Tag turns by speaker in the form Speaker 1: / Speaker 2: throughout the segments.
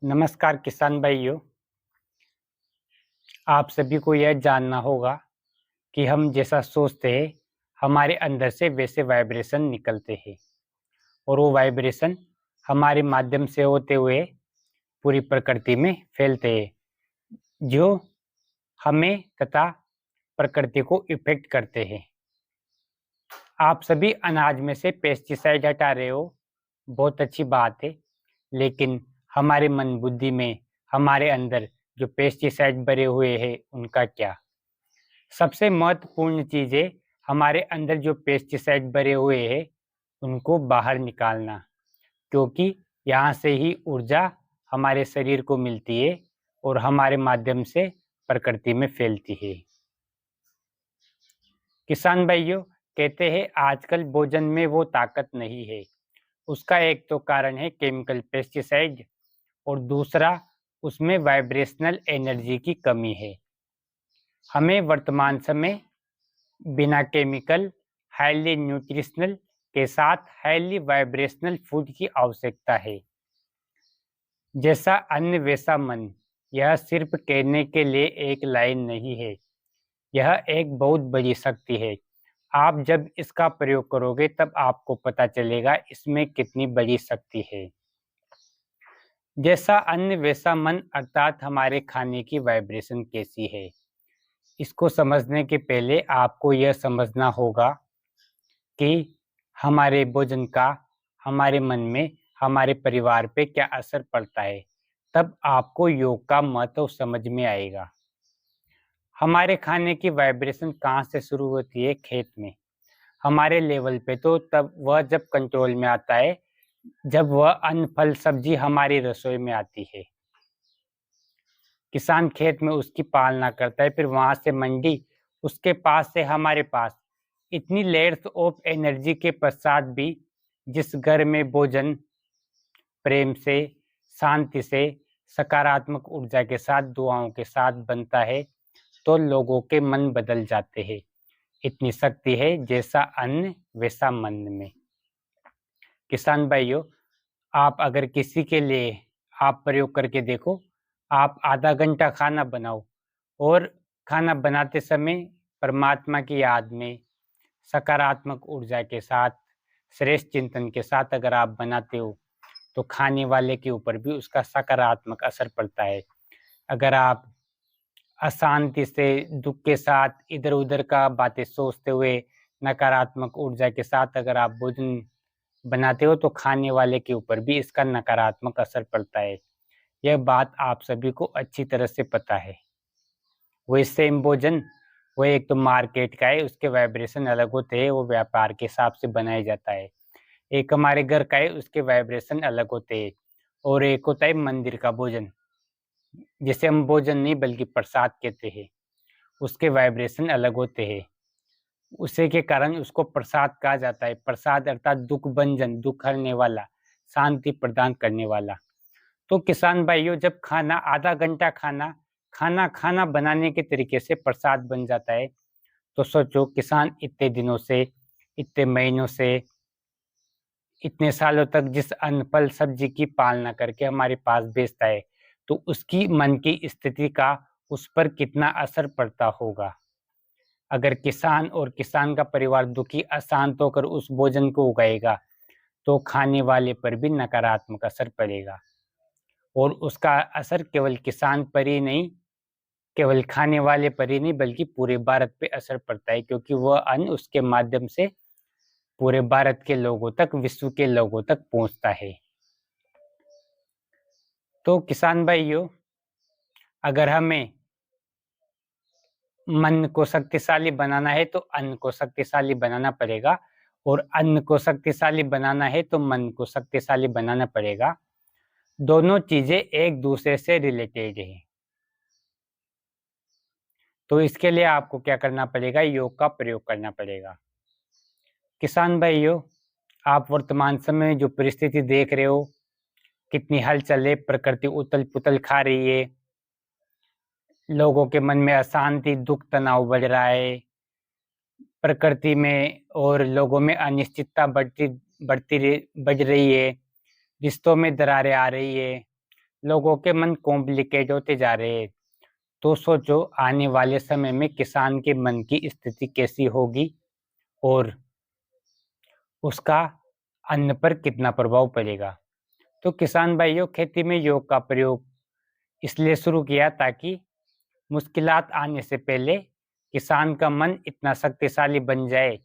Speaker 1: नमस्कार किसान भाइयों। आप सभी को यह जानना होगा कि हम जैसा सोचते हैं हमारे अंदर से वैसे वाइब्रेशन निकलते हैं और वो वाइब्रेशन हमारे माध्यम से होते हुए पूरी प्रकृति में फैलते हैं, जो हमें तथा प्रकृति को इफेक्ट करते हैं। आप सभी अनाज में से पेस्टिसाइड हटा रहे हो, बहुत अच्छी बात है। लेकिन हमारे मन बुद्धि में, हमारे अंदर जो पेस्टिसाइड भरे हुए हैं उनका क्या? सबसे महत्वपूर्ण चीज है हमारे अंदर जो पेस्टिसाइड भरे हुए हैं उनको बाहर निकालना, क्योंकि यहाँ से ही ऊर्जा हमारे शरीर को मिलती है और हमारे माध्यम से प्रकृति में फैलती है। किसान भाइयों, कहते हैं आजकल भोजन में वो ताकत नहीं है। उसका एक तो कारण है केमिकल पेस्टिसाइड और दूसरा उसमें वाइब्रेशनल एनर्जी की कमी है। हमें वर्तमान समय बिना केमिकल, हाईली न्यूट्रिशनल के साथ हाईली वाइब्रेशनल फूड की आवश्यकता है। जैसा अन्न वैसा मन, यह सिर्फ कहने के लिए एक लाइन नहीं है, यह एक बहुत बड़ी शक्ति है। आप जब इसका प्रयोग करोगे तब आपको पता चलेगा इसमें कितनी बड़ी शक्ति है। जैसा अन्न वैसा मन, अर्थात हमारे खाने की वाइब्रेशन कैसी है। इसको समझने के पहले आपको यह समझना होगा कि हमारे भोजन का हमारे मन में, हमारे परिवार पे क्या असर पड़ता है। तब आपको योग का महत्व समझ में आएगा। हमारे खाने की वाइब्रेशन कहाँ से शुरू होती है? खेत में। हमारे लेवल पे तो तब वह जब कंट्रोल में आता है जब वह अन्न, फल, सब्जी हमारी रसोई में आती है। किसान खेत में उसकी पालना करता है, फिर वहां से मंडी, उसके पास से हमारे पास। इतनी लेयर्स ऑफ एनर्जी के पश्चात भी जिस घर में भोजन प्रेम से, शांति से, सकारात्मक ऊर्जा के साथ, दुआओं के साथ बनता है तो लोगों के मन बदल जाते हैं। इतनी शक्ति है, जैसा अन्न वैसा मन में। किसान भाइयों, आप अगर किसी के लिए आप प्रयोग करके देखो। आप आधा घंटा खाना बनाओ और खाना बनाते समय परमात्मा की याद में, सकारात्मक ऊर्जा के साथ, श्रेष्ठ चिंतन के साथ अगर आप बनाते हो तो खाने वाले के ऊपर भी उसका सकारात्मक असर पड़ता है। अगर आप अशांति से, दुख के साथ, इधर उधर का बातें सोचते हुए नकारात्मक ऊर्जा के साथ अगर आप भोजन बनाते हो तो खाने वाले के ऊपर भी इसका नकारात्मक असर पड़ता है। यह बात आप सभी को अच्छी तरह से पता है। वही सेम भोजन, वो एक तो मार्केट का है, उसके वाइब्रेशन अलग होते हैं, वो व्यापार के हिसाब से बनाया जाता है। एक हमारे घर का है, उसके वाइब्रेशन अलग होते हैं। और एक होता है मंदिर का भोजन, जिसे हम भोजन नहीं बल्कि प्रसाद कहते हैं, उसके वाइब्रेशन अलग होते हैं। उसी के कारण उसको प्रसाद कहा जाता है। प्रसाद अर्थात दुख भंजन, दुख हरने वाला, शांति प्रदान करने वाला। तो किसान भाइयों, जब खाना, आधा घंटा खाना खाना खाना बनाने के तरीके से प्रसाद बन जाता है तो सोचो किसान इतने दिनों से, इतने महीनों से, इतने सालों तक जिस अन्न, फल, सब्जी की पालना करके हमारे पास बेचता है तो उसकी मन की स्थिति का उस पर कितना असर पड़ता होगा। अगर किसान और किसान का परिवार दुखी, अशांत होकर उस भोजन को उगाएगा तो खाने वाले पर भी नकारात्मक असर पड़ेगा। और उसका असर केवल किसान पर ही नहीं, केवल खाने वाले पर ही नहीं, बल्कि पूरे भारत पे असर पड़ता है, क्योंकि वह अन्न उसके माध्यम से पूरे भारत के लोगों तक, विश्व के लोगों तक पहुंचता है। तो किसान भाइयों, अगर हमें मन को शक्तिशाली बनाना है तो अन्न को शक्तिशाली बनाना पड़ेगा, और अन्न को शक्तिशाली बनाना है तो मन को शक्तिशाली बनाना पड़ेगा। दोनों चीजें एक दूसरे से रिलेटेड है। तो इसके लिए आपको क्या करना पड़ेगा? योग का प्रयोग करना पड़ेगा। किसान भाइयों, आप वर्तमान समय जो परिस्थिति देख रहे हो, कितनी हलचल है, प्रकृति उथल पुथल खा रही है, लोगों के मन में अशांति, दुख, तनाव बढ़ रहा है, प्रकृति में और लोगों में अनिश्चितता बढ़ रही है, रिश्तों में दरारें आ रही है, लोगों के मन कॉम्प्लिकेट होते जा रहे हैं। तो सोचो आने वाले समय में किसान के मन की स्थिति कैसी होगी और उसका अन्न पर कितना प्रभाव पड़ेगा। तो किसान भाइयों, खेती में योग का प्रयोग इसलिए शुरू किया ताकि मुश्किलात आने से पहले किसान का मन इतना शक्तिशाली बन जाए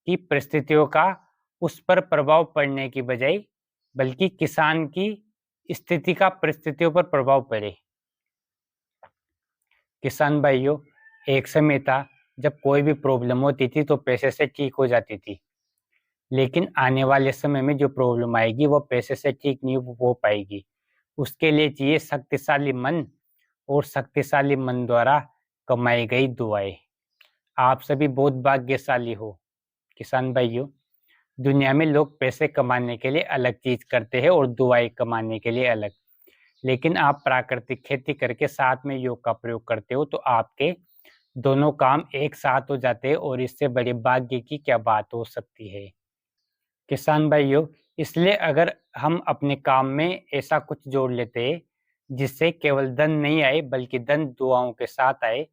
Speaker 1: कि परिस्थितियों का उस पर प्रभाव पड़ने की बजाय बल्कि किसान की स्थिति का परिस्थितियों पर प्रभाव पड़े। किसान भाइयों, एक समय था जब कोई भी प्रॉब्लम होती थी तो पैसे से ठीक हो जाती थी, लेकिन आने वाले समय में जो प्रॉब्लम आएगी वो पैसे से ठीक नहीं हो पाएगी। उसके लिए चाहिए शक्तिशाली मन और शक्तिशाली मन द्वारा कमाई गई दुआएं। आप सभी बहुत भाग्यशाली हो किसान भाइयों। दुनिया में लोग पैसे कमाने के लिए अलग चीज करते हैं और दुआएं कमाने के लिए अलग, लेकिन आप प्राकृतिक खेती करके साथ में योग का प्रयोग करते हो तो आपके दोनों काम एक साथ हो जाते हैं और इससे बड़े भाग्य की क्या बात हो सकती है किसान भाइयों। इसलिए अगर हम अपने काम में ऐसा कुछ जोड़ लेते हैं जिससे केवल धन नहीं आए बल्कि धन दुआओं के साथ आए,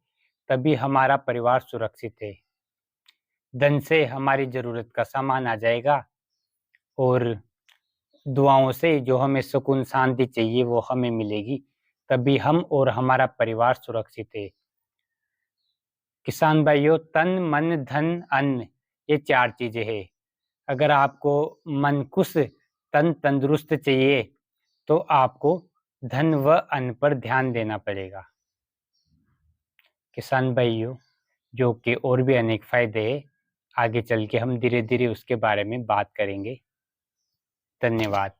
Speaker 1: तभी हमारा परिवार सुरक्षित है। धन से हमारी जरूरत का सामान आ जाएगा और दुआओं से जो हमें सुकून शांति चाहिए वो हमें मिलेगी, तभी हम और हमारा परिवार सुरक्षित है। किसान भाइयों, तन मन धन अन्न, ये 4 चीजें हैं। अगर आपको मन खुश तन तंदुरुस्त चाहिए तो आपको धन व अन्न पर ध्यान देना पड़ेगा। किसान भाइयों, योग के और भी अनेक फायदे हैं, आगे चल के हम धीरे धीरे उसके बारे में बात करेंगे। धन्यवाद।